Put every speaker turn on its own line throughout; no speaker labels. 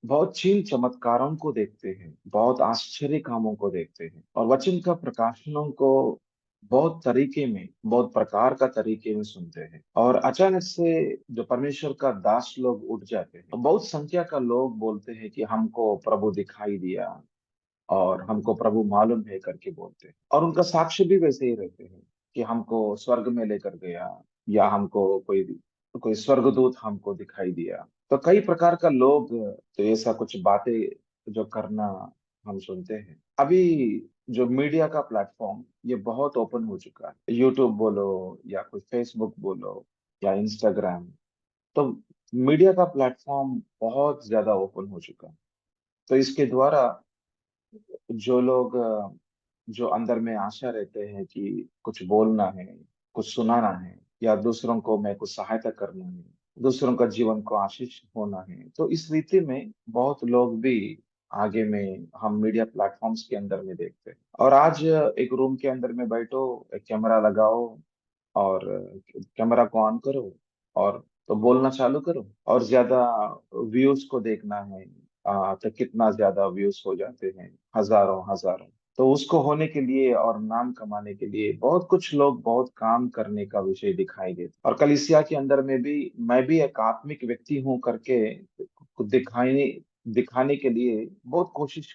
बहुत चीन चमत्कारों को देखते हैं, बहुत आश्चर्य कामों को देखते हैं और वचन का प्रकाशनों को बहुत तरीके में, बहुत प्रकार का तरीके में सुनते हैं। और अचानक से जो परमेश्वर का दास लोग उठ जाते हैं, तो बहुत संख्या का लोग बोलते हैं कि हमको प्रभु दिखाई दिया और हमको प्रभु मालूम है करके बोलते हैं। और उनका साक्ष्य भी वैसे ही रहते हैं कि हमको स्वर्ग में लेकर गया, या हमको कोई कोई स्वर्गदूत हमको दिखाई दिया। तो कई प्रकार का लोग तो ऐसा कुछ बातें जो करना हम सुनते हैं। अभी जो मीडिया का प्लेटफॉर्म ये बहुत ओपन हो चुका है, यूट्यूब बोलो या कोई फेसबुक बोलो या इंस्टाग्राम। तो मीडिया का प्लेटफॉर्म बहुत ज्यादा ओपन हो चुका है। तो इसके द्वारा जो लोग जो अंदर में आशा रहते हैं कि कुछ बोलना है, कुछ सुनाना है, या दूसरों को मैं कुछ सहायता करना है, दूसरों का जीवन को आशीष होना है, तो इस रीति में बहुत लोग भी आगे में हम मीडिया प्लेटफॉर्म्स के अंदर में देखते हैं। और आज एक रूम के अंदर में बैठो, एक कैमरा लगाओ और कैमरा को ऑन करो और तो बोलना चालू करो, और ज्यादा व्यूज को देखना है। तो कितना ज्यादा व्यूज हो जाते हैं, हजारों हजारों। तो उसको होने के लिए और नाम कमाने के लिए बहुत कुछ लोग बहुत काम करने का विषय दिखाई देता। और कलीसिया के अंदर में भी मैं भी एक आत्मिक व्यक्ति हूँ करके दिखाने दिखाने के लिए बहुत कोशिश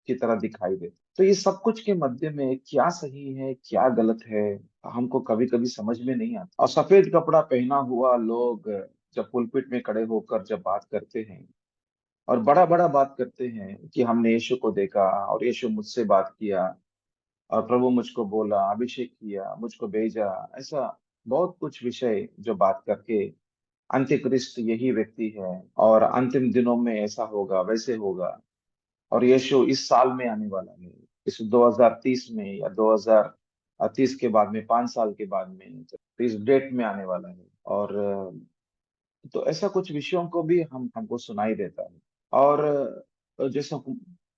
की तरह दिखाई दे। तो ये सब कुछ के मध्य में क्या सही है क्या गलत है, हमको कभी कभी समझ में नहीं आता। और सफेद कपड़ा पहना हुआ लोग जब पुलपिट में खड़े होकर जब बात करते हैं और बड़ा बड़ा बात करते हैं कि हमने यीशु को देखा और यीशु मुझसे बात किया और प्रभु मुझको बोला, अभिषेक किया, मुझको भेजा, ऐसा बहुत कुछ विषय जो बात करके अंत्यक्रिस्त यही व्यक्ति है और अंतिम दिनों में ऐसा होगा वैसे होगा और यीशु इस साल में आने वाला है, इस 2030 में या 2030 के बाद में, 5 साल के बाद में, तो इस डेट में आने वाला है। और तो ऐसा कुछ विषयों को भी हमको सुनाई देता है। और जैसे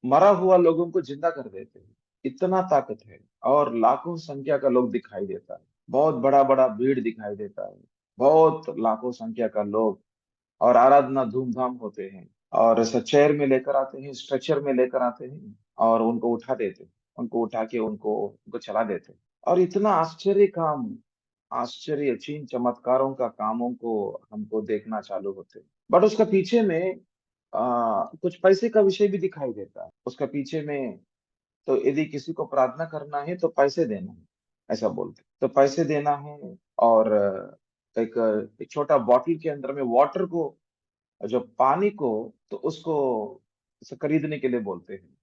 मरा हुआ लोगों को जिंदा कर देते हैं, इतना ताकत है। और लाखों संख्या का लोग दिखाई देता है, बहुत बड़ा बड़ा भीड़ दिखाई देता है, बहुत लाखों संख्या का लोग। और आराधना धूमधाम होते हैं और ऐसा चेयर में लेकर आते हैं, स्ट्रेचर में लेकर आते हैं और उनको उठा देते हैं, उनको उठा के उनको चला देते हैं। और इतना आश्चर्य काम, आश्चर्य चीन चमत्कारों का कामों को हमको देखना चालू होते हैं। बट उसका पीछे में कुछ पैसे का विषय भी दिखाई देता है उसका पीछे में। तो यदि किसी को प्रार्थना करना है तो पैसे देना है, ऐसा बोलते हैं। तो पैसे देना है। और एक छोटा बॉटल के अंदर में वाटर को, जो पानी को, तो उसको उसे खरीदने के लिए बोलते हैं।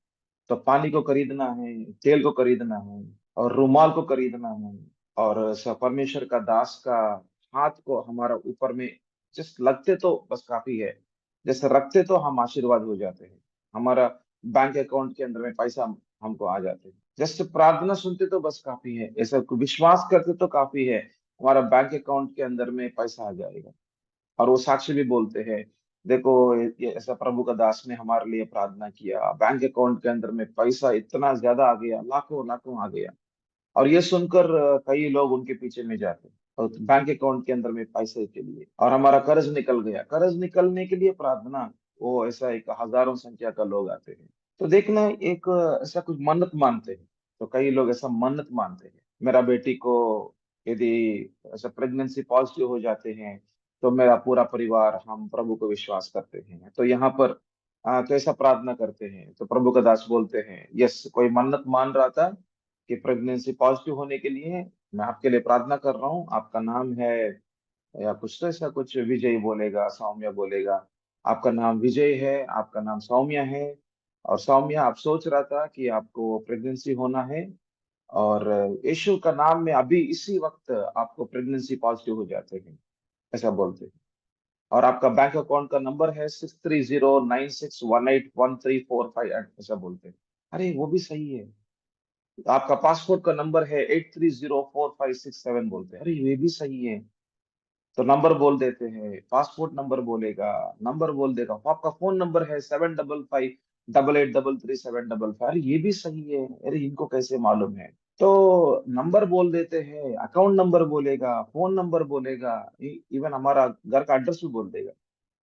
तो पानी को खरीदना है, तेल को खरीदना है और रुमाल को खरीदना है। और परमेश्वर का दास का हाथ को हमारा ऊपर में जस्ट लगते तो बस काफी है, जैसे रखते तो हम आशीर्वाद हो जाते हैं, हमारा बैंक अकाउंट के अंदर में पैसा हमको आ जाते हैं। जैसे प्रार्थना सुनते तो बस काफी है, ऐसा विश्वास करते तो काफी है, हमारा बैंक अकाउंट के अंदर में पैसा आ जाएगा। और वो साक्ष्य भी बोलते हैं, देखो ये ऐसा प्रभु का दास ने हमारे लिए प्रार्थना किया, बैंक अकाउंट के अंदर में पैसा इतना ज्यादा आ गया, लाखों लाखों आ गया। और ये सुनकर कई लोग उनके पीछे में जाते हैं और बैंक अकाउंट के अंदर में पैसे के लिए। और हमारा कर्ज निकल गया, कर्ज निकलने के लिए प्रार्थना, वो ऐसा एक हजारों संख्या का लोग आते हैं। तो देखना एक ऐसा कुछ मन्नत मानते हैं। तो कई लोग ऐसा मन्नत मानते हैं, मेरा बेटी को यदि ऐसा प्रेगनेंसी पॉजिटिव हो जाते हैं तो मेरा पूरा परिवार हम प्रभु को विश्वास करते हैं, तो यहाँ पर तो ऐसा प्रार्थना करते हैं। तो प्रभु का दास बोलते हैं, यस, कोई मन्नत मान रहा था कि प्रेगनेंसी पॉजिटिव होने के लिए मैं आपके लिए प्रार्थना कर रहा हूँ, आपका नाम है, या कुछ तो ऐसा कुछ विजय बोलेगा, सौम्या बोलेगा, आपका नाम विजय है, आपका नाम सौम्या है। और सौम्या, आप सोच रहा था कि आपको प्रेगनेंसी होना है और यीशु का नाम में अभी इसी वक्त आपको प्रेगनेंसी पॉजिटिव हो जाते हैं, ऐसा बोलते हैं। और आपका बैंक अकाउंट का नंबर है 630961813458, ऐसा बोलते हैं। अरे वो भी सही है। आपका पासपोर्ट का नंबर है 830456 बोलते हैं, अरे ये भी सही है। तो नंबर बोल देते हैं, पासपोर्ट नंबर बोलेगा, नंबर बोल देगा। आपका फोन नंबर है 755888333755, अरे ये भी सही है, अरे इनको कैसे मालूम है। तो नंबर बोल देते हैं, अकाउंट नंबर बोलेगा, फोन नंबर बोलेगा, इवन हमारा घर का एड्रेस भी बोल देगा।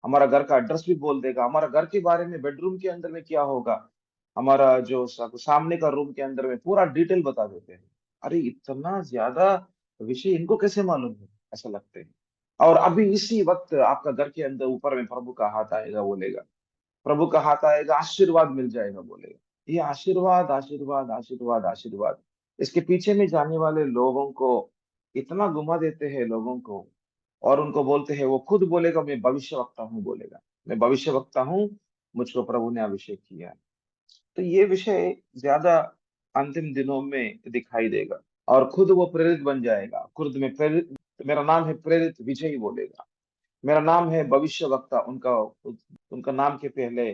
हमारा घर का एड्रेस भी बोल देगा, हमारा घर के बारे में, बेडरूम के अंदर में क्या होगा, हमारा जो सामने का रूम के अंदर में पूरा डिटेल बता देते हैं। अरे इतना ज्यादा विषय इनको कैसे मालूम है, ऐसा लगते हैं। और अभी इसी वक्त आपका घर के अंदर ऊपर में प्रभु का हाथ आएगा बोलेगा, प्रभु का हाथ आएगा, आशीर्वाद मिल जाएगा बोलेगा। ये आशीर्वाद आशीर्वाद आशीर्वाद आशीर्वाद, इसके पीछे में जाने वाले लोगों को इतना घुमा देते हैं लोगों को। और उनको बोलते हैं, वो खुद बोलेगा मैं भविष्यवक्ता हूँ बोलेगा, मैं भविष्यवक्ता हूँ, मुझको प्रभु ने अभिषेक किया है। तो ये विषय ज्यादा अंतिम दिनों में दिखाई देगा। और खुद वो प्रेरित बन जाएगा, खुद में प्रेरित, मेरा नाम है प्रेरित विजयी बोलेगा, मेरा नाम है भविष्य वक्ता, उनका उनका नाम के पहले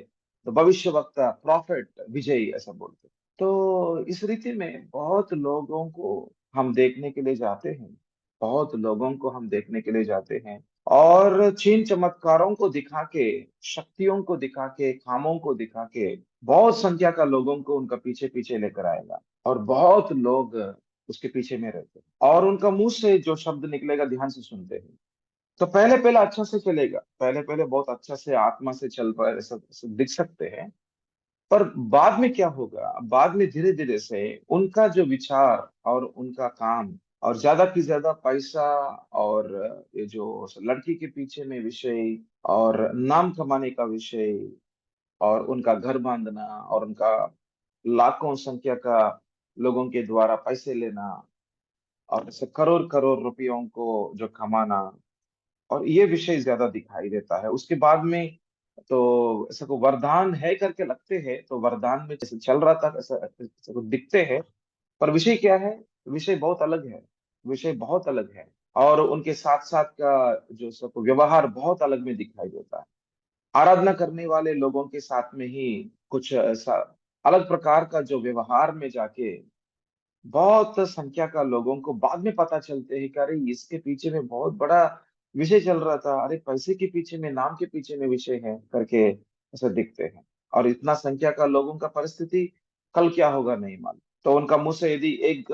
तो भविष्य वक्ता प्रॉफिट विजयी ऐसा बोलते। तो इस रीति में बहुत लोगों को हम देखने के लिए जाते हैं, बहुत लोगों को हम देखने के लिए जाते हैं। और चिन्ह चमत्कारों को दिखा के, शक्तियों को दिखा के, कामों को दिखा के बहुत संख्या का लोगों को उनका पीछे पीछे लेकर आएगा। और बहुत लोग उसके पीछे में रहते हैं, और उनका मुंह से जो शब्द निकलेगा ध्यान से सुनते हैं। तो पहले पहले अच्छा से चलेगा, पहले पहले बहुत अच्छा से आत्मा से चल रहा ऐसा ऐसा दिख सकते हैं। पर बाद में क्या होगा, बाद में धीरे धीरे से उनका जो विचार और उनका काम, और ज्यादा की ज्यादा पैसा, और ये जो लड़की के पीछे में विषय, और नाम कमाने का विषय, और उनका घर बांधना, और उनका लाखों संख्या का लोगों के द्वारा पैसे लेना, और ऐसे करोड़ करोड़ रुपयों को जो कमाना, और ये विषय ज्यादा दिखाई देता है। उसके बाद में तो ऐसा को वरदान है करके लगते हैं, तो वरदान में जैसे चल रहा था ऐसा ऐसा को दिखते हैं। पर विषय क्या है, विषय बहुत अलग है, विषय बहुत अलग है। और उनके साथ साथ का जो सब व्यवहार बहुत अलग में दिखाई देता है। आराधना करने वाले लोगों के साथ में ही कुछ ऐसा अलग प्रकार का जो व्यवहार में जाके बहुत संख्या का लोगों को बाद में पता चलते हैं कि अरे इसके पीछे में बहुत बड़ा विषय चल रहा था, अरे पैसे के पीछे में, नाम के पीछे में विषय है करके ऐसा दिखते हैं। और इतना संख्या का लोगों का परिस्थिति कल क्या होगा नहीं मालूम। तो उनका मुंह से यदि एक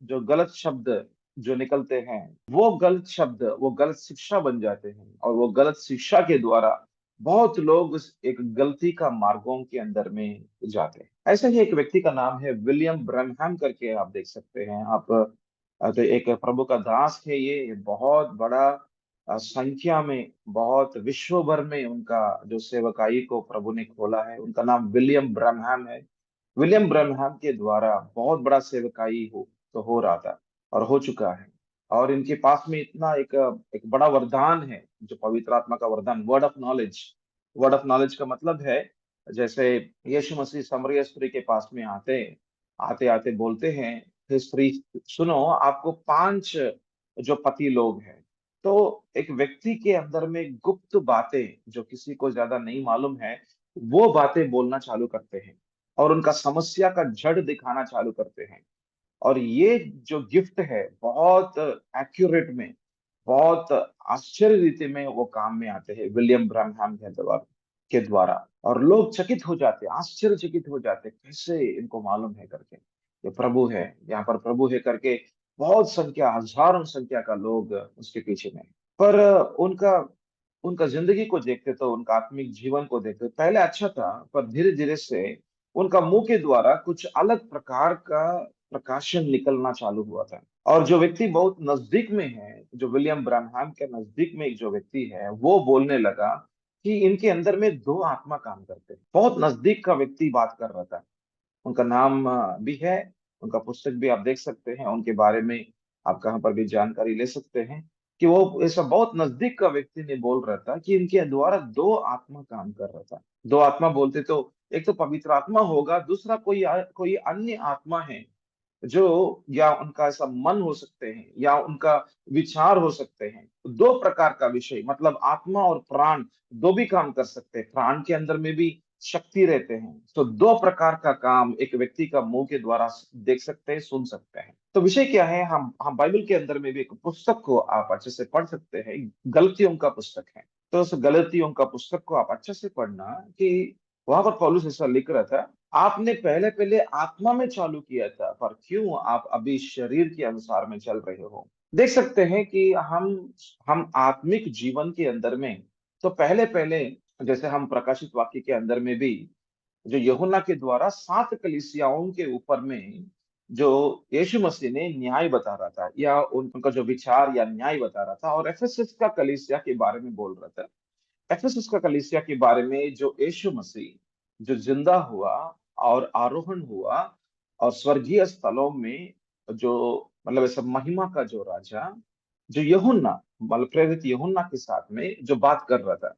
जो गलत शब्द जो निकलते हैं, वो गलत शब्द वो गलत शिक्षा बन जाते हैं, और वो गलत शिक्षा के द्वारा बहुत लोग उस एक गलती का मार्गों के अंदर में जाते हैं। ऐसा ही एक व्यक्ति का नाम है विलियम ब्रैनहम करके, आप देख सकते हैं आप। तो एक प्रभु का दास है, ये बहुत बड़ा संख्या में, बहुत विश्व भर में उनका जो सेवकाई को प्रभु ने खोला है। उनका नाम विलियम ब्रैनहम है। विलियम ब्रैनहम के द्वारा बहुत बड़ा सेवकाई हो रहा था, और हो चुका है। और इनके पास में इतना एक बड़ा वरदान है, जो पवित्र आत्मा का वरदान, word of knowledge. Word of knowledge का मतलब है, जैसे यीशु मसीह समरिया स्त्री के पास में आते आते आते बोलते हैं, हे स्त्री सुनो, आपको 5 जो पति लोग हैं। तो एक व्यक्ति के अंदर में गुप्त बातें जो किसी को ज्यादा नहीं मालूम है, वो बातें बोलना चालू करते हैं, और उनका समस्या का जड़ दिखाना चालू करते हैं। और ये जो गिफ्ट है बहुत एक्यूरेट में, बहुत आश्चर्य रीति में वो काम में आते हैं विलियम ब्रैनहम के द्वारा। और लोग चकित हो जाते, आश्चर्यचकित हो जाते, कैसे इनको मालूम है करके, ये प्रभु है, यहाँ पर प्रभु है करके। बहुत संख्या, हजारों संख्या का लोग उसके पीछे में। पर उनका उनका जिंदगी को देखते, तो उनका आत्मिक जीवन को देखते, पहले अच्छा था, पर धीरे धीरे से उनका मुंह के द्वारा कुछ अलग प्रकार का प्रकाशन निकलना चालू हुआ था। और जो व्यक्ति बहुत नजदीक में है, जो विलियम ब्रैनहम के नजदीक में एक जो व्यक्ति है, वो बोलने लगा कि इनके अंदर में 2 आत्मा काम करते हैं। बहुत नजदीक का व्यक्ति बात कर रहा था। उनका नाम भी है, उनका पुस्तक भी आप देख सकते हैं, उनके बारे में आप कहाँ पर भी जानकारी ले सकते हैं। कि वो ऐसा बहुत नजदीक का व्यक्ति ने बोल रहा था कि इनके द्वारा 2 आत्मा काम कर रहा था। 2 आत्मा बोलते तो एक तो पवित्र आत्मा होगा, दूसरा कोई अन्य आत्मा है, जो या उनका ऐसा मन हो सकते हैं, या उनका विचार हो सकते हैं। 2 प्रकार का विषय, मतलब आत्मा और प्राण, दो भी काम कर सकते हैं, प्राण के अंदर में भी शक्ति रहते हैं। तो 2 प्रकार का काम एक व्यक्ति का मुंह के द्वारा देख सकते हैं, सुन सकते हैं। तो विषय क्या है, हम बाइबल के अंदर में भी एक पुस्तक को आप अच्छे से पढ़ सकते हैं, गलतियों का पुस्तक है। तो उस गलतियों का पुस्तक को आप अच्छे से पढ़ना, कि वहां पर पौलुस ऐसा लिख रहा था, आपने पहले पहले आत्मा में चालू किया था, पर क्यों आप अभी शरीर के अनुसार में चल रहे हो। देख सकते हैं कि हम आत्मिक जीवन के अंदर में तो पहले पहले जैसे हम प्रकाशित वाक्य के अंदर में भी जो यूहन्ना के द्वारा 7 कलीसियाओं के ऊपर में जो यीशु मसीह ने न्याय बता रहा था, या उनका जो विचार या न्याय बता रहा था, और एफेसस का कलीसिया के बारे में बोल रहा था। एफेसस का कलीसिया के बारे में जो यीशु मसीह जो जिंदा हुआ और आरोहण हुआ और स्वर्गीय स्थलों में जो मतलब ऐसा महिमा का जो राजा, जो यूहन्ना मतलब प्रेरित यूहन्ना के साथ में जो बात कर रहा था।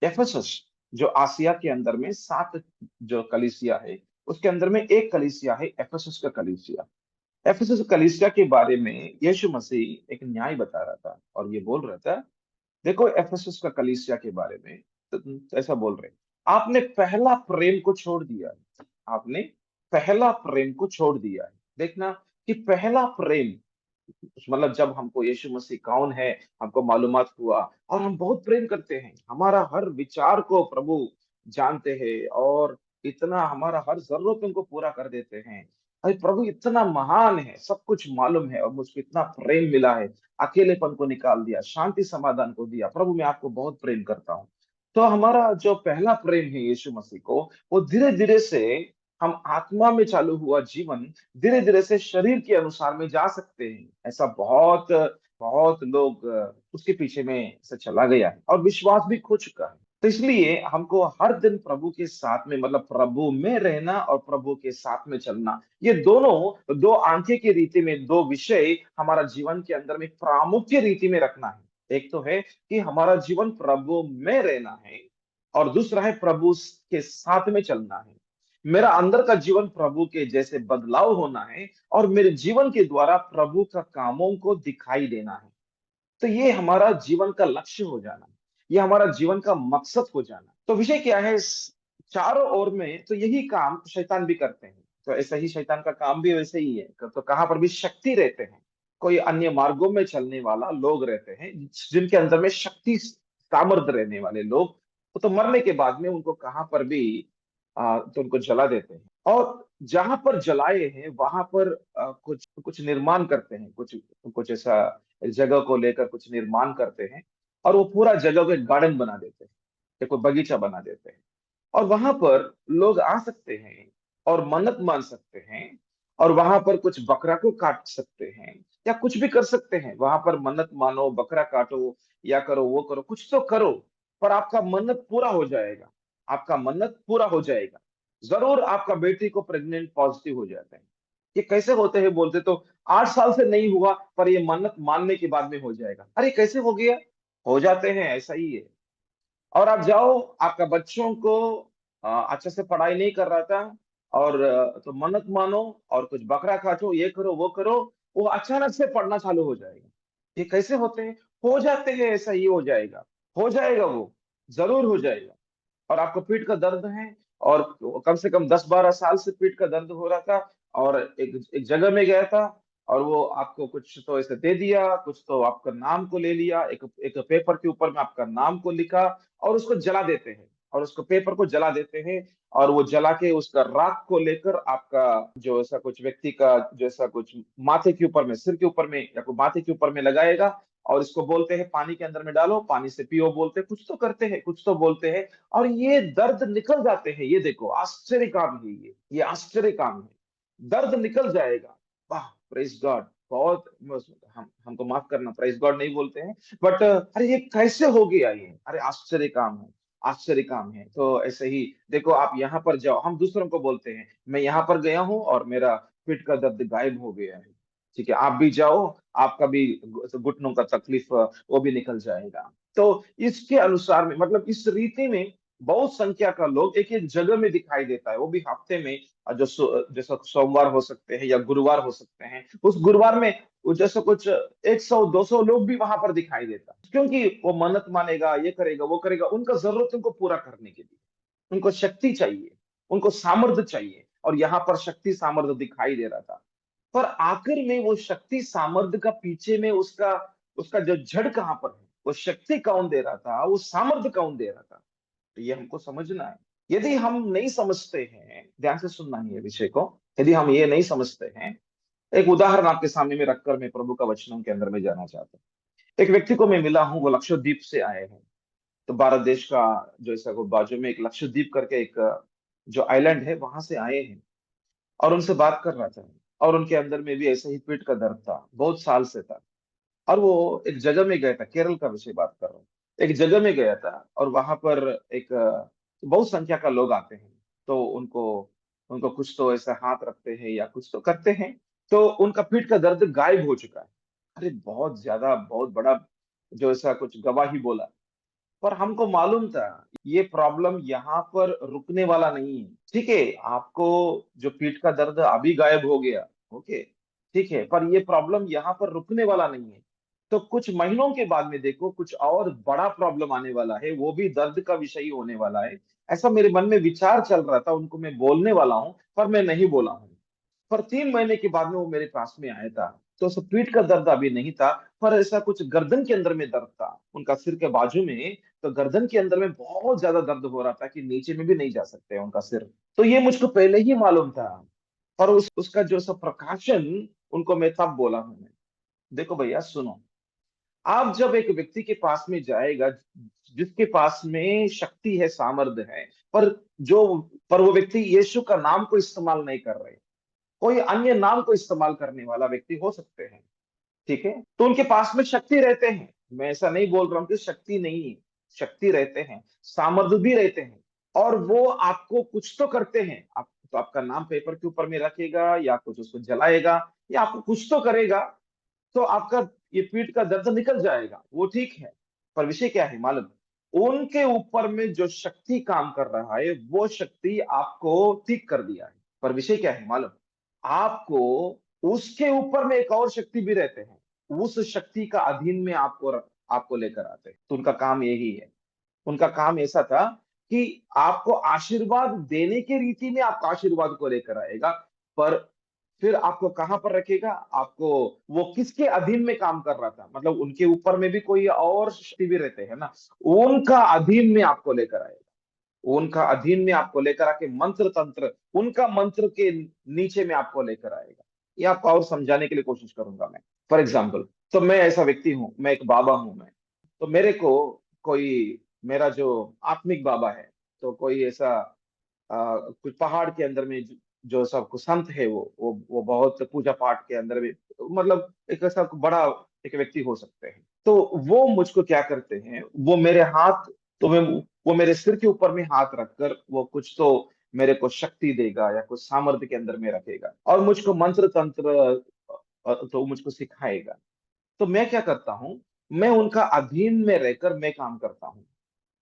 एफेसस जो आसिया के अंदर में 7 जो कलीसिया है, उसके अंदर में एक कलीसिया है एफेसस का कलीसिया। एफेसस कलीसिया के बारे में यीशु मसीह एक न्याय बता रहा था और ये बोल रहा था, देखो एफेसस का कलीसिया के बारे में तो ऐसा बोल रहे, आपने पहला प्रेम को छोड़ दिया है। आपने पहला प्रेम को छोड़ दिया है। देखना कि पहला प्रेम मतलब जब हमको यीशु मसीह कौन है हमको मालूमात हुआ, और हम बहुत प्रेम करते हैं, हमारा हर विचार को प्रभु जानते हैं, और इतना हमारा हर जरूरत उनको पूरा कर देते हैं। अरे प्रभु इतना महान है, सब कुछ मालूम है, और मुझको इतना प्रेम मिला है, अकेलेपन को निकाल दिया, शांति समाधान को दिया, प्रभु मैं आपको बहुत प्रेम करता हूँ। तो हमारा जो पहला प्रेम है यीशु मसीह को, वो धीरे धीरे से हम आत्मा में चालू हुआ जीवन धीरे धीरे से शरीर के अनुसार में जा सकते हैं। ऐसा बहुत बहुत लोग उसके पीछे में से चला गया है और विश्वास भी खो चुका है। तो इसलिए हमको हर दिन प्रभु के साथ में मतलब प्रभु में रहना और प्रभु के साथ में चलना, ये दोनों दो आंखें की रीति में दो विषय हमारा जीवन के अंदर में प्रामुख्य रीति में रखना है। एक तो है कि हमारा जीवन प्रभु में रहना है, और दूसरा है प्रभु के साथ में चलना है। मेरा अंदर का जीवन प्रभु के जैसे बदलाव होना है, और मेरे जीवन के द्वारा प्रभु का कामों को दिखाई देना है। तो ये हमारा जीवन का लक्ष्य हो जाना, ये हमारा जीवन का मकसद हो जाना। तो विषय क्या है, चारों ओर में तो यही काम शैतान भी करते हैं। तो ऐसा ही शैतान का काम भी वैसे ही है। तो कहां पर भी शक्ति रहते हैं, कोई अन्य मार्गों में चलने वाला लोग रहते हैं, जिनके अंदर में शक्ति सामर्थ्य रहने वाले लोग, तो मरने के बाद में उनको कहां पर भी तो उनको जला देते हैं। और जहां पर जलाए हैं वहां पर कुछ कुछ निर्माण करते हैं, कुछ कुछ ऐसा जगह को लेकर कुछ निर्माण करते हैं, और वो पूरा जगह को एक गार्डन बना देते हैं, या कोई बगीचा बना देते हैं। और वहां पर लोग आ सकते हैं और मन्नत मान सकते हैं, और वहां पर कुछ बकरा को काट सकते हैं, या कुछ भी कर सकते हैं। वहां पर मन्नत मानो, बकरा काटो, या करो वो करो, कुछ तो करो, पर आपका मन्नत पूरा हो जाएगा। आपका मन्नत पूरा हो जाएगा। जरूर आपका बेटी को प्रेग्नेंट पॉजिटिव हो जाता है। ये कैसे होते हैं बोलते तो 8 साल से नहीं हुआ, पर ये मन्नत मानने के बाद में हो जाएगा। अरे कैसे हो गया? हो जाते हैं, ऐसा ही है। और आप जाओ, आपका बच्चों को अच्छे से पढ़ाई नहीं कर रहा था, और तो मन्नत मानो और कुछ बकरा काटो, ये करो वो करो, वो अचानक से पढ़ना चालू हो जाएगा। ये कैसे होते हैं? हो जाते हैं, ऐसा ही हो जाएगा। हो जाएगा, वो जरूर हो जाएगा। और आपको पीठ का दर्द है, और कम से कम 10-12 साल से पीठ का दर्द हो रहा था, और एक एक जगह में गया था, और वो आपको कुछ तो ऐसे दे दिया, कुछ तो आपका नाम को ले लिया, एक एक पेपर के ऊपर में आपका नाम को लिखा, और उसको जला देते हैं, और उसको पेपर को जला देते हैं, और वो जला के उसका राख को लेकर आपका जो ऐसा कुछ व्यक्ति का जो ऐसा कुछ माथे के ऊपर में, सिर के ऊपर में, या कोई माथे के ऊपर में लगाएगा, और इसको बोलते हैं पानी के अंदर में डालो, पानी से पियो, बोलते हैं, कुछ तो करते हैं, कुछ तो बोलते हैं, और ये दर्द निकल जाते हैं। ये देखो आश्चर्य काम है, ये आश्चर्य काम है। दर्द निकल जाएगा। वाह, प्रेज गॉड। बहुत हम हमको माफ करना, प्रेज गॉड नहीं बोलते हैं, बट अरे ये कैसे हो गया ये? अरे आश्चर्य काम है, आश्चर्य काम है। तो ऐसे ही देखो, आप यहाँ पर जाओ, हम दूसरों को बोलते हैं मैं यहाँ पर गया हूँ और मेरा पीठ का दर्द गायब हो गया है। ठीक है, आप भी जाओ, आपका भी घुटनों का तकलीफ वो भी निकल जाएगा। तो इसके अनुसार में मतलब इस रीति में बहुत संख्या का लोग एक एक जगह में दिखाई देता है, वो भी हफ्ते में। जैसा सोमवार हो सकते हैं या गुरुवार हो सकते हैं, उस गुरुवार में वो जैसा कुछ 100-200 लोग भी वहां पर दिखाई देता है, क्योंकि वो मन्नत मानेगा, ये करेगा वो करेगा, उनका जरूरत उनको पूरा करने के लिए उनको शक्ति चाहिए, उनको सामर्थ्य चाहिए, और यहाँ पर शक्ति सामर्थ्य दिखाई दे रहा था। पर आखिर में वो शक्ति सामर्थ्य का पीछे में उसका उसका जो जड़ कहां पर है, वो शक्ति कौन दे रहा था, वो सामर्थ्य कौन दे रहा था, तो ये हमको समझना है। यदि हम नहीं समझते हैं, ध्यान से सुनना है ये विषय को, यदि हम ये नहीं समझते हैं, एक उदाहरण आपके सामने में रखकर मैं प्रभु का वचनों के अंदर में जाना चाहता हूँ। एक व्यक्ति को मैं मिला हूं, वो लक्षद्वीप से आए हैं। तो भारत देश का जो ऐसा को बाजू में एक लक्षद्वीप करके एक जो आइलैंड है वहां से आए हैं। और उनसे बात कर रहा था, और उनके अंदर में भी ऐसे ही पीठ का दर्द था, बहुत साल से था। और वो एक जगह में गया था, केरल का विषय बात कर रहा हूँ। एक जगह में गया था और वहां पर एक बहुत संख्या का लोग आते हैं। तो उनको उनको कुछ तो ऐसा हाथ रखते हैं या कुछ तो करते हैं। तो उनका पीठ का दर्द गायब हो चुका है। अरे बहुत ज्यादा, बहुत बड़ा जो ऐसा कुछ गवाही बोला। पर हमको मालूम था ये प्रॉब्लम यहाँ पर रुकने वाला नहीं है। ठीक है, आपको जो पीठ का दर्द अभी गायब हो गया, ओके, ठीक है, पर ये प्रॉब्लम यहाँ पर रुकने वाला नहीं है। तो कुछ महीनों के बाद में देखो कुछ और बड़ा प्रॉब्लम आने वाला है, वो भी दर्द का विषय ही होने वाला है। ऐसा मेरे मन में विचार चल रहा था, उनको मैं बोलने वाला हूँ पर मैं नहीं बोला हूँ। पर 3 महीने के बाद में वो मेरे पास में आया था। तो उस पीठ का दर्द अभी नहीं था, पर ऐसा कुछ गर्दन के अंदर में दर्द था, उनका सिर के बाजू में। तो गर्दन के अंदर में बहुत ज्यादा दर्द हो रहा था कि नीचे में भी नहीं जा सकते उनका सिर। तो ये मुझको पहले ही मालूम था। पर उसका जो सब प्रकाशन उनको मैं तब बोला हूं मैं। देखो भैया सुनो, आप जब एक व्यक्ति के पास में जाएगा जिसके पास में शक्ति है, सामर्थ्य है, पर जो पर वो व्यक्ति यीशु का नाम को इस्तेमाल नहीं कर रहे, कोई अन्य नाम को इस्तेमाल करने वाला व्यक्ति हो सकते हैं, ठीक है, तो उनके पास में शक्ति रहते हैं। मैं ऐसा नहीं बोल रहा हूं कि शक्ति नहीं है, शक्ति रहते हैं, सामर्थ्य भी रहते हैं। और वो आपको कुछ तो करते हैं, आप तो आपका नाम पेपर के ऊपर में रखेगा या कुछ उसको जलाएगा या आपको कुछ तो करेगा। तो आपका ये पीठ का दर्द निकल जाएगा, वो ठीक है। पर विषय क्या है मालूम? उनके ऊपर में जो शक्ति काम कर रहा है वो शक्ति आपको ठीक कर दिया है। पर विषय क्या है मालूम? आपको उसके ऊपर में एक और शक्ति भी रहते हैं, उस शक्ति का अधीन में आपको आपको लेकर आते हैं। तो उनका काम यही है। उनका काम ऐसा था कि आपको आशीर्वाद देने की रीति में आपका आशीर्वाद को लेकर आएगा। पर फिर आपको कहां पर रखेगा? आपको वो किसके अधीन में काम कर रहा था, मतलब उनके ऊपर में भी कोई और शक्ति भी रहते हैं ना, उनका अधीन में आपको लेकर आएगा। उनका अधीन में आपको लेकर आके मंत्र तंत्र, उनका मंत्र के नीचे में आपको लेकर आएगा। ये आपको और समझाने के लिए कोशिश करूंगा मैं। फॉर एग्जाम्पल, तो मैं ऐसा व्यक्ति हूं, मैं एक बाबा हूं मैं। तो मेरे को कोई, मेरा जो आत्मिक बाबा है, तो कोई ऐसा कुछ पहाड़ के अंदर में जो सब कुछ संत है, वो बहुत पूजा पाठ के अंदर भी, मतलब एक ऐसा बड़ा एक व्यक्ति हो सकते हैं। तो वो मुझको क्या करते हैं, वो मेरे हाथ, तो मैं, वो मेरे सिर के ऊपर में हाथ रखकर वो कुछ तो मेरे को शक्ति देगा या कुछ सामर्थ्य के अंदर में रखेगा और मुझको मंत्र तंत्र तो मुझको सिखाएगा। तो मैं क्या करता हूँ, मैं उनका अधीन में रहकर मैं काम करता हूँ।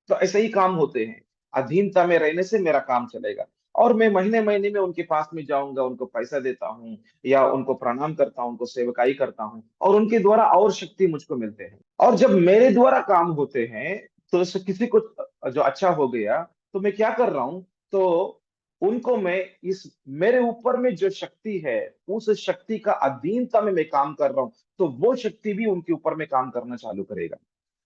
तो ऐसे ही काम होते हैं, अधीनता में रहने से मेरा काम चलेगा। और मैं महीने महीने में उनके पास में जाऊंगा, उनको पैसा देता हूँ या उनको प्रणाम करता हूँ, उनको सेवकाई करता हूँ, और उनके द्वारा और शक्ति मुझको मिलते हैं। और जब मेरे द्वारा काम होते हैं, तो इससे किसी को जो अच्छा हो गया, तो मैं क्या कर रहा हूँ, तो उनको मैं इस मेरे ऊपर में जो शक्ति है, उस शक्ति का अधीनता में मैं काम कर रहा हूँ, तो वो शक्ति भी उनके ऊपर में काम करना चालू करेगा।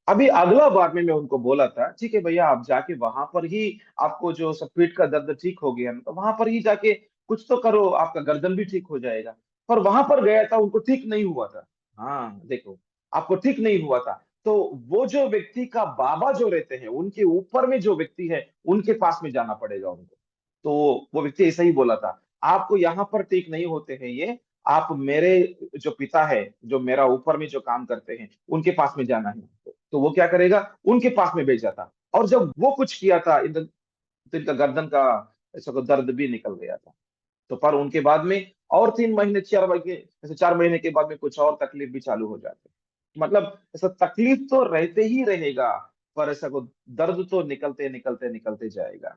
अभी अगला बार में मैं उनको बोला था, ठीक है भैया, आप जाके वहां पर ही, आपको जो सब पीठ का दर्द ठीक हो गया ना, तो वहां पर ही जाके कुछ तो करो, आपका गर्दन भी ठीक हो जाएगा। पर वहां पर गया था, उनको ठीक नहीं हुआ था। हाँ देखो, आपको ठीक नहीं हुआ था। तो वो जो व्यक्ति का बाबा जो रहते हैं, उनके ऊपर में जो व्यक्ति है, उनके पास में जाना पड़ेगा उनको। तो वो व्यक्ति ऐसा ही बोला था, आपको यहाँ पर ठीक नहीं होते हैं ये, आप मेरे जो पिता है, जो मेरा ऊपर में जो काम करते हैं, उनके पास में जाना है। तो वो क्या करेगा, उनके पास में भेज जाता। और जब वो कुछ किया था, तो इनका गर्दन का ऐसा को दर्द भी निकल गया था। तो पर उनके बाद में और 3 महीने, 4 महीने, ऐसे 4 महीने के बाद में कुछ और तकलीफ भी चालू हो जाते। मतलब ऐसा तकलीफ तो रहते ही रहेगा, पर ऐसा को दर्द तो निकलते निकलते निकलते जाएगा।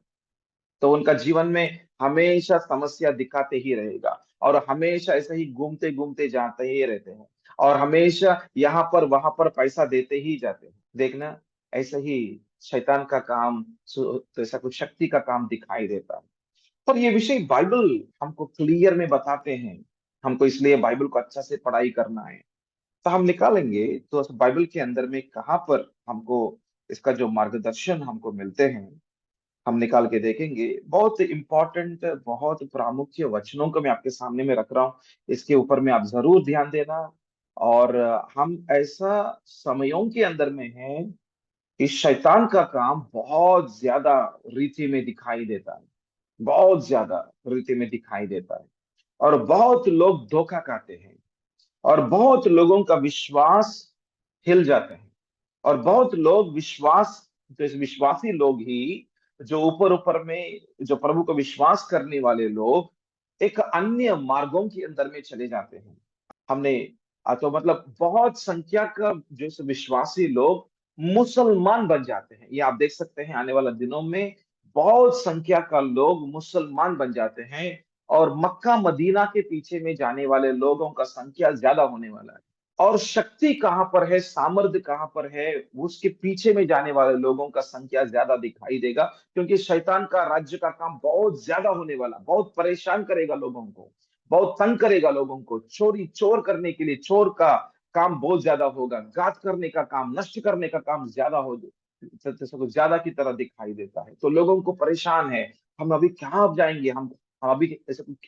तो उनका जीवन में हमेशा समस्या दिखाते ही रहेगा, और हमेशा ऐसे ही घूमते घूमते जाते ही रहते हैं, और हमेशा यहाँ पर वहां पर पैसा देते ही जाते हैं। देखना, ऐसा ही शैतान का काम, तो ऐसा कुछ शक्ति का काम दिखाई देता है। पर ये विषय बाइबल हमको क्लियर में बताते हैं। हमको इसलिए बाइबल को अच्छा से पढ़ाई करना है। तो हम निकालेंगे तो उस बाइबल के अंदर में कहाँ पर हमको इसका जो मार्गदर्शन हमको मिलते हैं, हम निकाल के देखेंगे। बहुत इंपॉर्टेंट, बहुत प्रामुख्य वचनों को मैं आपके सामने में रख रहा हूँ, इसके ऊपर में आप जरूर ध्यान देना। और हम ऐसा समयों के अंदर में हैं कि शैतान का काम बहुत ज्यादा रीति में दिखाई देता है, बहुत ज्यादा रीति में दिखाई देता है। और बहुत लोग धोखा खाते हैं, और बहुत लोगों का विश्वास हिल जाते हैं। और बहुत लोग विश्वास, जैसे विश्वासी लोग ही, जो ऊपर ऊपर में जो प्रभु को विश्वास करने वाले लोग, एक अन्य मार्गों के अंदर में चले जाते हैं। हमने तो मतलब बहुत संख्या का जो विश्वासी लोग मुसलमान बन जाते हैं। ये आप देख सकते हैं आने वाले दिनों में बहुत संख्या का लोग मुसलमान बन जाते हैं। और मक्का मदीना के पीछे में जाने वाले लोगों का संख्या ज्यादा होने वाला है। और शक्ति कहां पर है, सामर्थ्य कहां पर है, उसके पीछे में जाने वाले लोगों का संख्या ज्यादा दिखाई देगा। क्योंकि शैतान का राज्य का काम बहुत ज्यादा होने वाला, बहुत परेशान करेगा लोगों को, बहुत तंग करेगा लोगों को। चोरी चोर करने के लिए चोर का काम बहुत ज्यादा होगा, घात करने का काम, नष्ट करने का काम ज्यादा हो, ज्यादा की तरह दिखाई देता है। तो लोगों को परेशान है, हम अभी कहाँ जाएंगे, हम अभी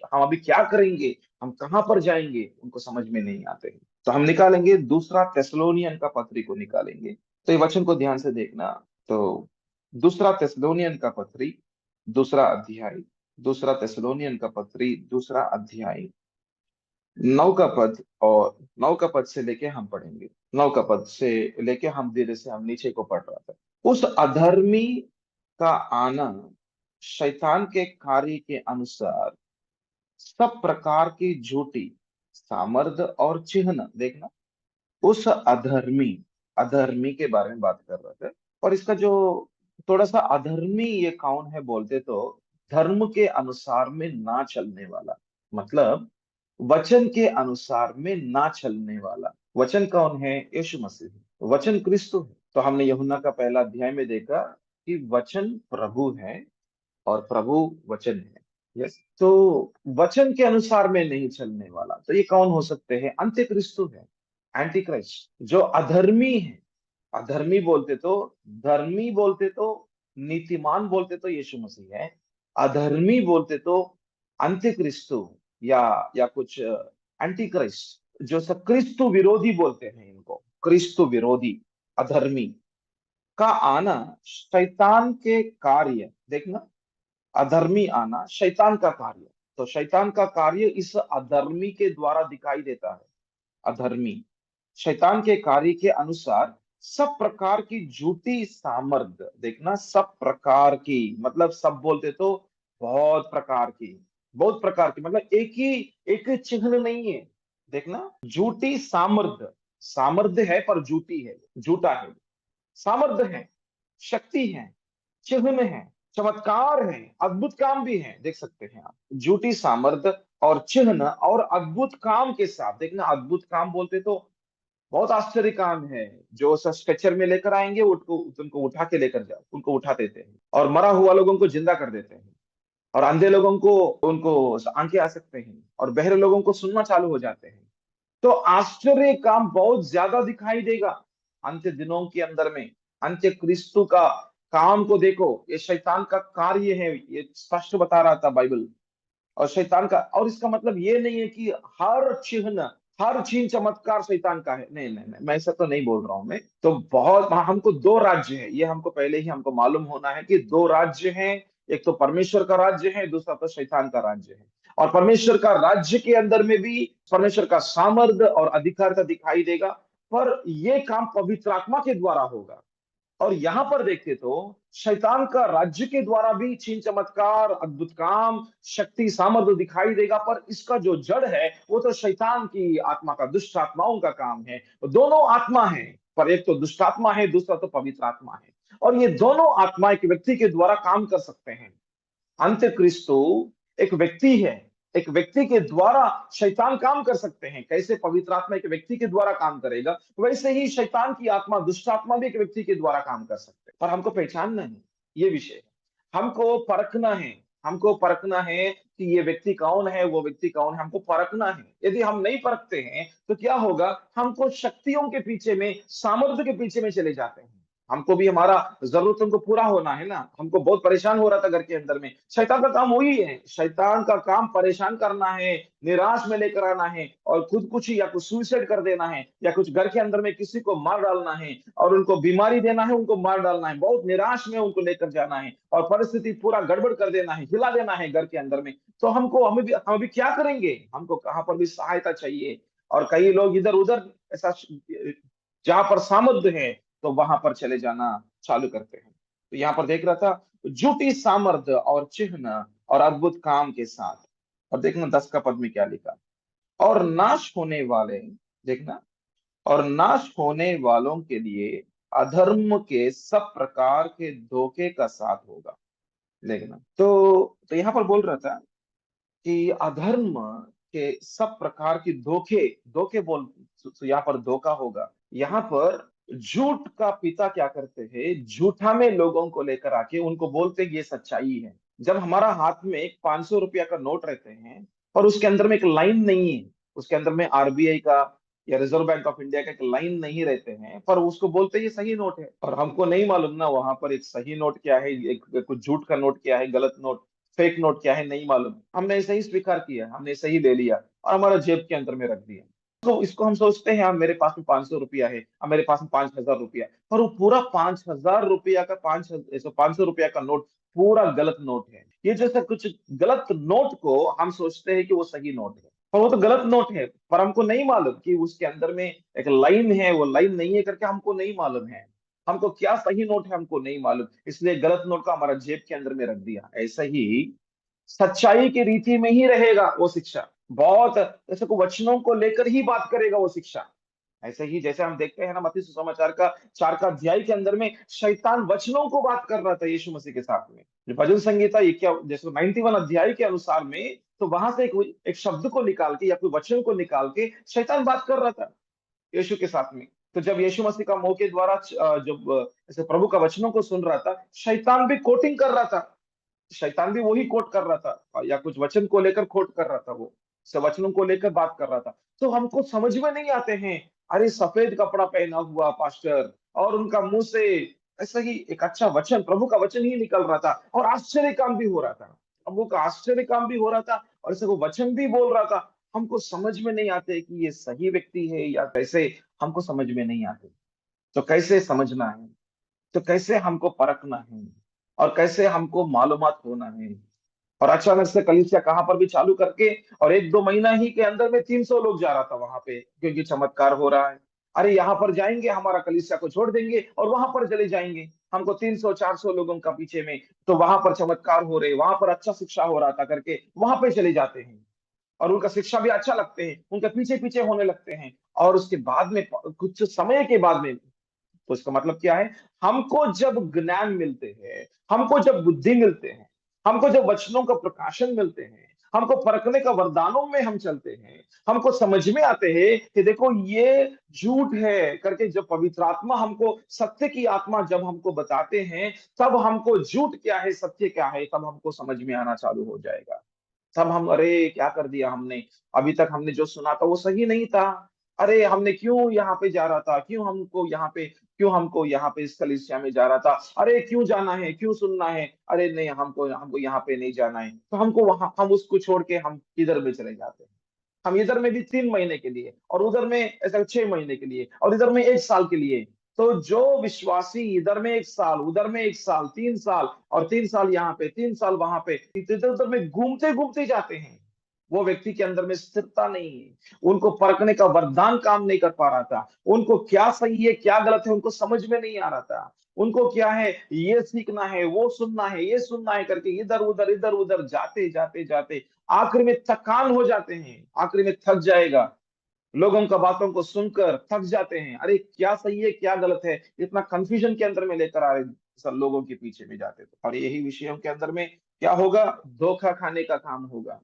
हम अभी क्या करेंगे, हम कहाँ पर जाएंगे, उनको समझ में नहीं आते हैं। तो हम निकालेंगे दूसरा तेस्सलोनियन का पत्री को निकालेंगे। तो ये वचन को ध्यान से देखना। तो दूसरा तेस्सलोनियन का पत्री, दूसरा अध्याय, दूसरा तेस्सलोनियन का पत्री दूसरा अध्याय, 9 का पद, और 9 का पद से लेके हम पढ़ेंगे। 9 का पद से लेके हम धीरे से हम नीचे को पढ़ रहा था। उस अधर्मी का आना शैतान के कार्य के अनुसार सब प्रकार की झूठी सामर्थ और चिन्ह, देखना, उस अधर्मी, अधर्मी के बारे में बात कर रहे थे। और इसका जो थोड़ा सा, अधर्मी ये कौन है बोलते तो, धर्म के अनुसार में ना चलने वाला, मतलब वचन के अनुसार में ना चलने वाला। वचन कौन है? यीशु मसीह। वचन क्रिस्तु है। तो हमने यूहन्ना का पहला अध्याय में देखा कि वचन प्रभु है और प्रभु वचन है। यस। तो वचन के अनुसार में नहीं चलने वाला, तो ये कौन हो सकते हैं? अंत्य क्रिस्तु है, एंटी क्राइस्ट। जो अधर्मी है, अधर्मी बोलते तो, धर्मी बोलते तो, नीतिमान बोलते तो यीशु मसीह है। अधर्मी बोलते तो अंत्य क्रिस्तु, या कुछ एंटी क्राइस्ट, जो सब क्रिस्तु विरोधी बोलते हैं इनको, क्रिस्तु विरोधी, अधर्मी का आना शैतान के कार्य, देखना, अधर्मी आना शैतान का कार्य। तो शैतान का कार्य इस अधर्मी के द्वारा दिखाई देता है। अधर्मी शैतान के कार्य के अनुसार सब प्रकार की झूठी सामर्थ, देखना, सब प्रकार की, मतलब सब बोलते तो बहुत प्रकार की, बहुत प्रकार की, मतलब एक ही चिन्ह नहीं है। देखना, झूठी सामर्थ, सामर्थ्य है पर झूठी है, झूठा है। सामर्थ्य है, शक्ति है, चिन्ह है, चमत्कार है, अद्भुत काम भी है, देख सकते हैं आप। झूठी सामर्थ्य और चिन्ह और अद्भुत काम के साथ, देखना, अद्भुत काम बोलते तो बहुत आश्चर्य काम है। जो स्ट्रेचर में लेकर आएंगे, उनको उठा के लेकर जाओ, उनको उठा देते हैं, और मरा हुआ लोगों को जिंदा कर देते हैं, और अंधे लोगों को, उनको आंखें आ सकते हैं, और बहरे लोगों को सुनना चालू हो जाते हैं। तो आश्चर्य काम बहुत ज्यादा दिखाई देगा अंत्य दिनों के अंदर में। अंत्य क्रिस्तु का काम को देखो, ये शैतान का कार्य है, ये स्पष्ट बता रहा था बाइबल। और शैतान का, और इसका मतलब ये नहीं है कि हर चिन्ह, हर चीन चमत्कार शैतान का है, नहीं नहीं नहीं, मैं ऐसा तो नहीं बोल रहा हूं। मैं तो बहुत, हमको दो राज्य है, ये हमको पहले ही हमको मालूम होना है कि दो राज्य हैं। एक तो परमेश्वर का राज्य है, दूसरा तो शैतान का राज्य है। और परमेश्वर का राज्य के अंदर में भी परमेश्वर का सामर्थ्य और अधिकारिता दिखाई देगा, पर यह काम पवित्र आत्मा के द्वारा होगा। और यहां पर देखते तो शैतान का राज्य के द्वारा भी छीन चमत्कार, अद्भुत काम, शक्ति, सामर्थ्य दिखाई देगा, पर इसका जो जड़ है वो तो शैतान की आत्मा का, दुष्ट आत्माओं का काम है। दोनों आत्मा है, पर एक तो दुष्ट आत्मा है, दूसरा तो पवित्र आत्मा है। और ये दोनों आत्मा एक व्यक्ति के द्वारा काम कर सकते हैं। अंत्य क्रिस्तु एक व्यक्ति है, एक व्यक्ति के द्वारा शैतान काम कर सकते हैं। कैसे पवित्र आत्मा एक व्यक्ति के द्वारा काम करेगा, वैसे ही शैतान की आत्मा, दुष्ट आत्मा भी एक व्यक्ति के द्वारा काम कर सकते हैं। पर हमको पहचानना है, ये विषय है। हमको परखना है, हमको परखना है कि ये व्यक्ति कौन है, वो व्यक्ति कौन है, हमको परखना है। यदि हम नहीं परखते हैं तो क्या होगा, हमको शक्तियों के पीछे में, सामर्थ्य के पीछे में चले जाते हैं। हमको भी हमारा जरूरतों को पूरा होना है ना। हमको बहुत परेशान हो रहा था घर के अंदर में। शैतान का काम वही है, शैतान का काम परेशान करना है, निराश में लेकर आना है, और खुदकुशी या कुछ सुसाइड कर देना है, या कुछ घर के अंदर में किसी को मार डालना है, और उनको बीमारी देना है, उनको मार डालना है, बहुत निराश में उनको लेकर जाना है, और परिस्थिति पूरा गड़बड़ कर देना है, हिला देना है घर के अंदर में। तो हम भी क्या करेंगे? हमको कहाँ पर भी सहायता चाहिए। और कई लोग इधर उधर ऐसा जहां पर सामर्थ्य है तो वहां पर चले जाना चालू करते हैं। तो यहाँ पर देख रहा था, झूठी सामर्थ्य और चिन्ह और अद्भुत काम के साथ। और देखना 10 का पद में क्या लिखा, और नाश होने वाले, देखना, और नाश होने वालों के लिए अधर्म के सब प्रकार के धोखे का साथ होगा। देखना, तो यहाँ पर बोल रहा था कि अधर्म के सब प्रकार की धोखे, धोखे बोल, तो यहाँ पर धोखा होगा। यहाँ पर झूठ का पिता क्या करते हैं, झूठा में लोगों को लेकर आके उनको बोलते हैं ये सच्चाई है। जब हमारा हाथ में एक 500 रुपया का नोट रहते हैं और उसके अंदर में एक लाइन नहीं है, उसके अंदर में आरबीआई का या रिजर्व बैंक ऑफ इंडिया का एक लाइन नहीं रहते हैं, पर उसको बोलते हैं ये सही नोट है। और हमको नहीं मालूम ना वहां पर एक सही नोट क्या है, एक कुछ झूठ का नोट क्या है, गलत नोट, फेक नोट क्या है, नहीं मालूम। हमने ऐसे ही स्वीकार किया, हमने ऐसे ही ले लिया और हमारा जेब के अंदर में रख दिया। तो इसको हम सोचते हैं, हाँ, मेरे पास में 500 रुपया है, अब मेरे पास में 5,000 रुपया, पर वो पूरा 5,000 रुपया का 500 रुपया का नोट पूरा गलत नोट है। ये जैसे कुछ गलत नोट को हम सोचते हैं कि वो सही नोट है, पर वो तो गलत नोट है। पर हमको नहीं मालूम कि उसके अंदर में एक लाइन है, वो लाइन नहीं है करके हमको नहीं मालूम है। हमको क्या सही नोट है हमको नहीं मालूम, इसलिए गलत नोट का हमारा जेब के अंदर में रख दिया। ऐसा ही सच्चाई की रीति में ही रहेगा वो शिक्षा, बहुत जैसे को वचनों को लेकर ही बात करेगा वो शिक्षा। ऐसे ही जैसे हम देखते हैं ना, मत्ती सुसमाचार का 4 का अध्याय के अंदर में शैतान वचनों को बात कर रहा था यीशु मसीह के साथ में। जो भजन संगीता ये क्या जैसे 91 अध्याय के अनुसार में, तो वहां से एक शब्द को निकाल के या कोई वचन को निकाल के शैतान बात कर रहा था यीशु के साथ में। तो जब यीशु मसीह का मुंह के द्वारा जब ऐसे प्रभु का वचनों को सुन रहा था, शैतान भी कोटिंग कर रहा था, शैतान भी वही कोट कर रहा था, या कुछ वचन को लेकर कोट कर रहा था, वो सब वचनों को लेकर बात कर रहा था। तो हमको समझ में नहीं आते हैं, अरे सफेद कपड़ा पहना हुआ पास्टर, और उनका मुंह से ऐसा ही एक अच्छा वचन, प्रभु का वचन ही निकल रहा था, और आश्चर्य काम भी हो रहा था, प्रभु का आश्चर्य काम भी हो रहा था, और ऐसे वो वचन भी बोल रहा था। हमको समझ में नहीं आते कि ये सही व्यक्ति है या कैसे, हमको समझ में नहीं आते। तो कैसे समझना है, तो कैसे हमको परखना है, और कैसे हमको मालूमात होना है। और अचानक से कलीसिया कहां पर भी चालू करके, और 1-2 महीना ही के अंदर में 300 लोग जा रहा था वहां पे, क्योंकि चमत्कार हो रहा है। अरे यहाँ पर जाएंगे, हमारा कलीसिया को छोड़ देंगे और वहां पर चले जाएंगे, हमको 300-400 लोगों का पीछे में, तो वहां पर चमत्कार हो रहे, वहां पर अच्छा शिक्षा हो रहा था करके वहां पे चले जाते हैं, और उनका शिक्षा भी अच्छा लगते हैं, उनके पीछे पीछे होने लगते हैं। और उसके बाद में कुछ समय के बाद में, तो इसका मतलब क्या है, हमको जब ज्ञान मिलते हैं, हमको जब बुद्धि मिलते हैं, हमको जब वचनों का प्रकाशन मिलते हैं, हमको परखने का वरदानों में हम चलते हैं, हमको समझ में आते हैं कि देखो ये झूठ है करके, जब पवित्र आत्मा हमको सत्य की आत्मा जब हमको बताते हैं, तब हमको झूठ क्या है सत्य क्या है तब हमको समझ में आना चालू हो जाएगा। तब हम, अरे क्या कर दिया हमने, अभी तक हमने जो सुना था वो सही नहीं था। अरे हमने क्यों यहाँ पे जा रहा था, क्यों हमको यहाँ पे इस कलीसिया में जा रहा था, अरे क्यों जाना है, क्यों सुनना है, अरे नहीं हमको हमको यहाँ पे नहीं जाना है। तो हमको वहां, हम उसको छोड़ के हम इधर में चले जाते हैं। हम इधर में भी 3 महीने के लिए, और उधर में ऐसा 6 महीने के लिए, और इधर में 1 साल के लिए। तो जो विश्वासी इधर में 1 साल, उधर में 1 साल, 3 साल, और 3 साल यहाँ पे, 3 साल वहां पे, इधर उधर में घूमते घूमते जाते हैं, वो व्यक्ति के अंदर में स्थिरता नहीं है। उनको परखने का वरदान काम नहीं कर पा रहा था, उनको क्या सही है क्या गलत है उनको समझ में नहीं आ रहा था। उनको क्या है, ये सीखना है, वो सुनना है, ये सुनना है करके इधर उधर जाते जाते जाते आखिर में थकान हो जाते हैं, आखिर में थक जाएगा, लोगों का बातों को सुनकर थक जाते हैं। अरे क्या सही है क्या गलत है, इतना कंफ्यूजन के अंदर में लेकर आ रहे, सब लोगों के पीछे में जाते थे, और यही विषयों के अंदर में क्या होगा, धोखा खाने का काम होगा।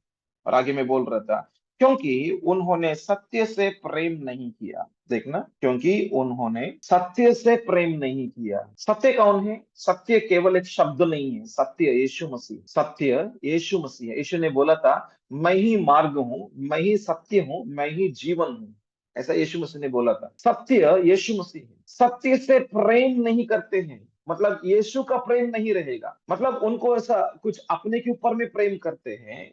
और आगे मैं बोल रहा था, क्योंकि उन्होंने सत्य से प्रेम नहीं किया। देखना, क्योंकि उन्होंने सत्य से प्रेम नहीं किया। सत्य कौन है? सत्य केवल एक शब्द नहीं है, सत्य यीशु मसीह, सत्य यीशु मसीह है। यीशु ने बोला था, मैं ही मार्ग हूं, मैं ही सत्य हूं, मैं ही जीवन हूं। ऐसा यीशु मसीह ने बोला था। सत्य यीशु मसीह है, सत्य से प्रेम नहीं करते हैं, मतलब यीशु का प्रेम नहीं रहेगा। मतलब उनको ऐसा कुछ अपने के ऊपर में प्रेम करते हैं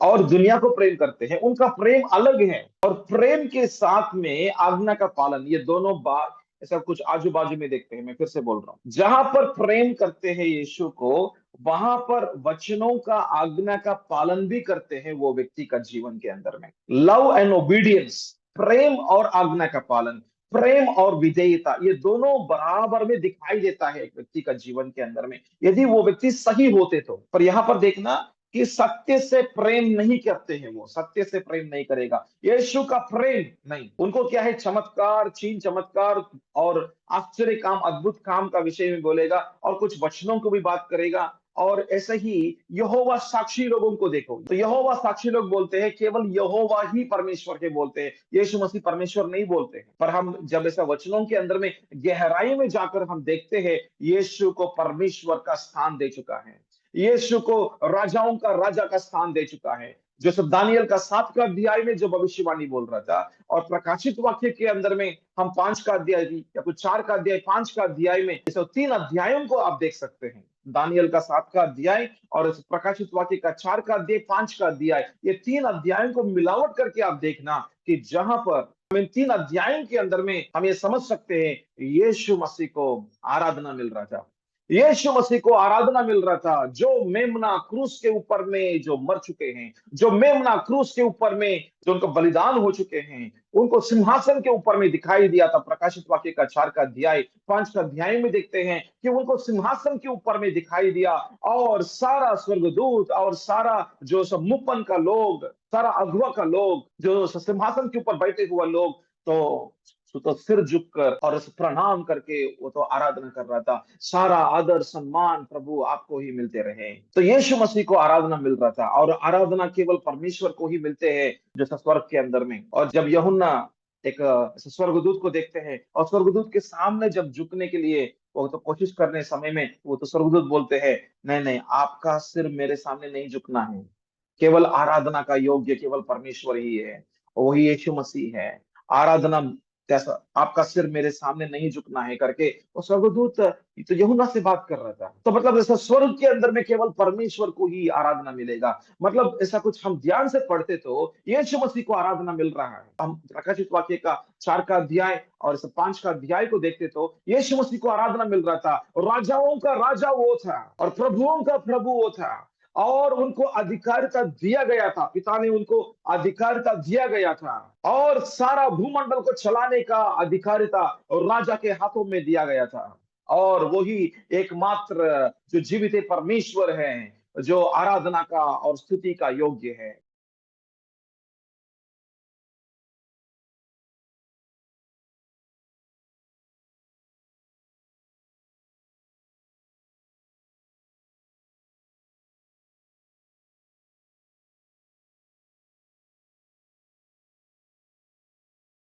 और दुनिया को प्रेम करते हैं, उनका प्रेम अलग है। और प्रेम के साथ में आज्ञा का पालन, ये दोनों बात ऐसा कुछ आजू बाजू में देखते हैं। मैं फिर से बोल रहा हूं, जहां पर प्रेम करते हैं यीशु को, वहां पर वचनों का, आज्ञा का पालन भी करते हैं वो व्यक्ति का जीवन के अंदर में। लव एंड ओबीडियंस, प्रेम और आज्ञा का पालन, प्रेम और विधेयता, ये दोनों बराबर में दिखाई देता है एक व्यक्ति का जीवन के अंदर में, यदि वो व्यक्ति सही होते तो। पर यहां पर देखना कि सत्य से प्रेम नहीं करते हैं, वो सत्य से प्रेम नहीं करेगा, यीशु का प्रेम नहीं। उनको क्या है, चमत्कार, चीन चमत्कार और आश्चर्य काम, अद्भुत काम का विषय में बोलेगा और कुछ वचनों को भी बात करेगा। और ऐसे ही यहोवा साक्षी लोगों को देखो, तो यहोवा साक्षी लोग बोलते हैं केवल यहोवा ही परमेश्वर के बोलते हैं, यीशु मसीह परमेश्वर नहीं बोलते हैं। पर हम जब ऐसा वचनों के अंदर में गहराई में जाकर हम देखते हैं, यीशु को परमेश्वर का स्थान दे चुका है, यीशु को राजाओं का राजा का स्थान दे चुका है। जो सब दानियल का 7 का अध्याय में जो भविष्यवाणी बोल रहा था, और प्रकाशित वाक्य के अंदर में हम 5 का अध्याय या कुछ 4 का अध्याय, 5 का अध्याय में, इस 3 अध्यायों को आप देख सकते हैं। दानियल का 7 का अध्याय और इस प्रकाशित वाक्य का 4 का अध्याय, 5 का अध्याय, ये 3 अध्यायों को मिलावट करके आप देखना कि जहां पर हम इन 3 अध्यायों के अंदर में हम ये समझ सकते हैं, यीशु मसीह को आराधना मिल रहा था, यीशु मसीह को आराधना मिल रहा था, जो मेमना क्रूस के ऊपर में जो मर चुके हैं, जो मेमना क्रूस के ऊपर में जो उनका बलिदान हो चुके हैं, उनको सिंहासन के ऊपर में दिखाई दिया था। प्रकाशित वाक्य का 4 का अध्याय, 5 का अध्याय में देखते हैं कि उनको सिंहासन के ऊपर में दिखाई दिया, और सारा स्वर्गदूत और सारा जो सब मुपन का लोग, सारा अगुआ का लोग, जो सिंहासन के ऊपर बैठे हुए लोग, तो सिर झुककर और प्रणाम करके वो तो आराधना कर रहा था। सारा आदर सम्मान प्रभु आपको ही मिलते रहे। तो यीशु मसीह को आराधना मिल रहा था, और आराधना केवल परमेश्वर को ही मिलते हैं जैसा स्वर्ग के अंदर में। और जब यूहन्ना एक स्वर्गदूत को देखते हैं, और स्वर्गदूत के सामने जब झुकने के लिए वो तो कोशिश करने समय में, वो तो स्वर्गदूत बोलते हैं, नहीं नहीं, आपका सिर मेरे सामने नहीं झुकना है, केवल आराधना का योग्य केवल परमेश्वर ही है, वही यीशु मसीह है। आराधना कैसा, आपका सिर मेरे सामने नहीं झुकना है करके वो स्वर्गदूत तो यूहन्ना से बात कर रहा था। तो मतलब ऐसा स्वर्ग के अंदर में केवल परमेश्वर को ही आराधना मिलेगा। मतलब ऐसा कुछ हम ध्यान से पढ़ते तो यीशु मसीह को आराधना मिल रहा है। हम प्रकाशित वाक्य का 4 का अध्याय और इस 5 का अध्याय को देखते तो यीशु मसीह को आराधना मिल रहा था। राजाओं का राजा वो था और प्रभुओं का प्रभु वो था, और उनको अधिकारिता दिया गया था, पिता ने उनको अधिकारिता दिया गया था, और सारा भूमंडल को चलाने का अधिकारिता राजा के हाथों में दिया गया था। और वही एकमात्र जो जीवित परमेश्वर है, जो आराधना का और स्तुति का योग्य है।